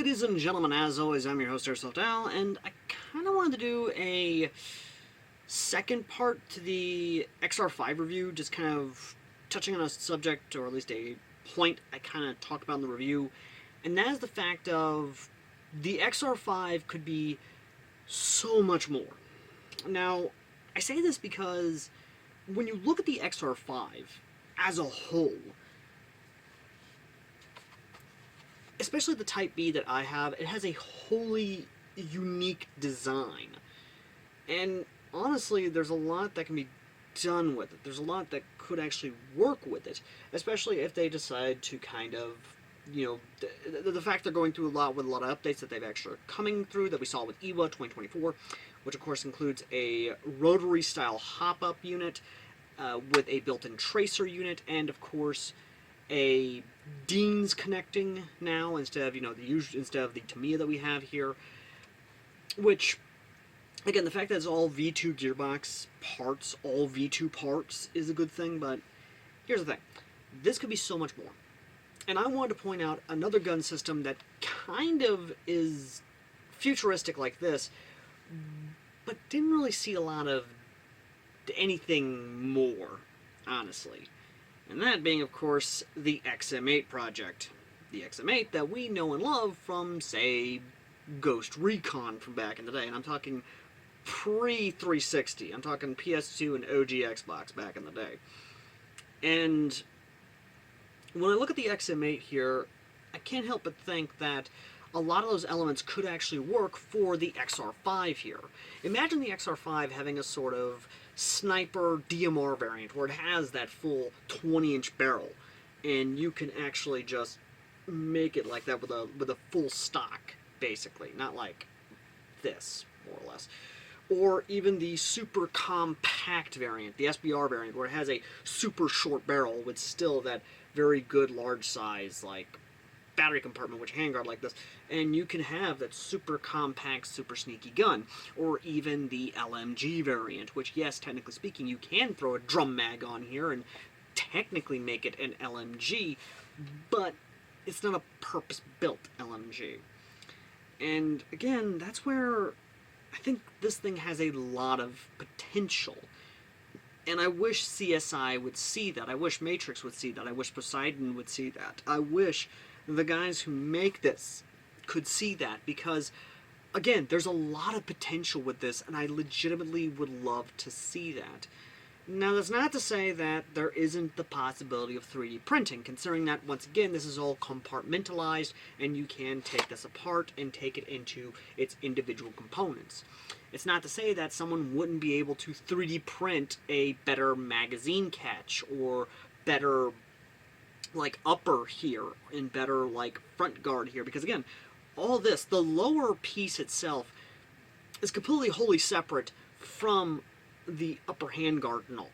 ladies and gentlemen, as always, I'm your host, AirsoftAL, and I kind of wanted to do a second part to the XR5 review, just kind of touching on a subject, or at least a point I kind of talked about in the review, and that is the fact of the XR5 could be so much more. Now, I say this because when you look at the XR5 as a whole, especially the Type B that I have, it has a wholly unique design. And honestly, there's a lot that can be done with it. There's a lot that could actually work with it, especially if they decide to kind of, you know, the fact they're going through a lot with a lot of updates that they've actually coming through that we saw with EWA 2024, which of course includes a rotary style hop-up unit with a built-in tracer unit, and of course a Dean's connecting now instead of, you know, instead of the Tamiya that we have here, which, again, the fact that it's all V2 gearbox parts, all V2 parts, is a good thing, but here's the thing. This could be so much more. And I wanted to point out another gun system that kind of is futuristic like this, but didn't really see a lot of anything more, honestly. And that being, of course, the XM8 project. The XM8 that we know and love from, say, Ghost Recon from back in the day. And I'm talking pre-360. I'm talking PS2 and OG Xbox back in the day. And when I look at the XM8 here, I can't help but think that a lot of those elements could actually work for the XR5 here. Imagine the XR5 having a sort of sniper DMR variant where it has that full 20-inch barrel, and you can actually just make it like that with a full stock, basically, not like this, more or less. Or even the super compact variant, the SBR variant, where it has a super short barrel with still that very good large size, like, battery compartment, which handguard like this, and you can have that super compact, super sneaky gun. Or even the LMG variant, which, yes, technically speaking, you can throw a drum mag on here and technically make it an LMG, but it's not a purpose-built LMG. And again, that's where I think this thing has a lot of potential. And I wish CSI would see that. I wish Matrix would see that. I wish Poseidon would see that. I wish the guys who make this could see that, because, again, there's a lot of potential with this, and I legitimately would love to see that. Now, that's not to say that there isn't the possibility of 3D printing, considering that, once again, this is all compartmentalized, and you can take this apart and take it into its individual components. It's not to say that someone wouldn't be able to 3D print a better magazine catch, or better, like, upper here, and better, like, front guard here, because, again, all this, the lower piece itself is completely wholly separate from the upper handguard and all.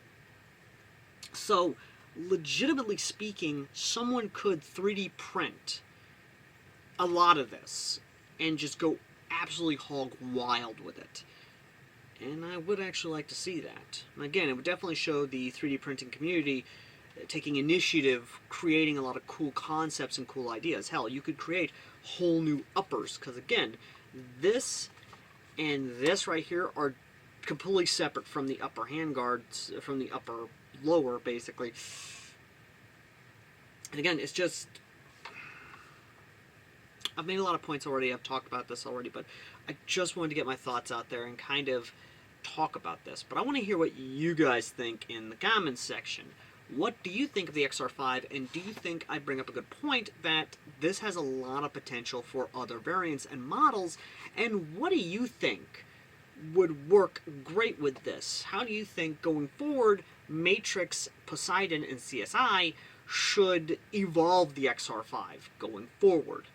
So, legitimately speaking, someone could 3D print a lot of this and just go absolutely hog wild with it. And I would actually like to see that. And again, it would definitely show the 3D printing community taking initiative, creating a lot of cool concepts and cool ideas. Hell, you could create whole new uppers, because again, this and this right here are completely separate from the upper handguards, from the upper lower, basically. And again, it's just, I've made a lot of points already, I've talked about this already, but I just wanted to get my thoughts out there and kind of talk about this. But I want to hear what you guys think in the comments section. What do you think of the XR5, and do you think I bring up a good point that this has a lot of potential for other variants and models, and what do you think would work great with this? How do you think, going forward, Matrix, Poseidon, and CSI should evolve the XR5 going forward?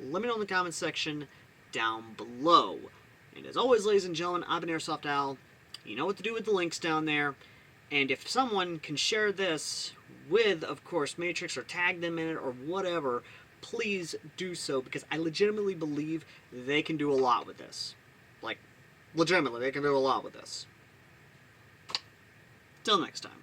Let me know in the comments section down below. And as always, ladies and gentlemen, I've been AirsoftAL. You know what to do with the links down there. And if someone can share this with, of course, Matrix, or tag them in it, or whatever, please do so, because I legitimately believe they can do a lot with this. Like, legitimately, they can do a lot with this. Till next time.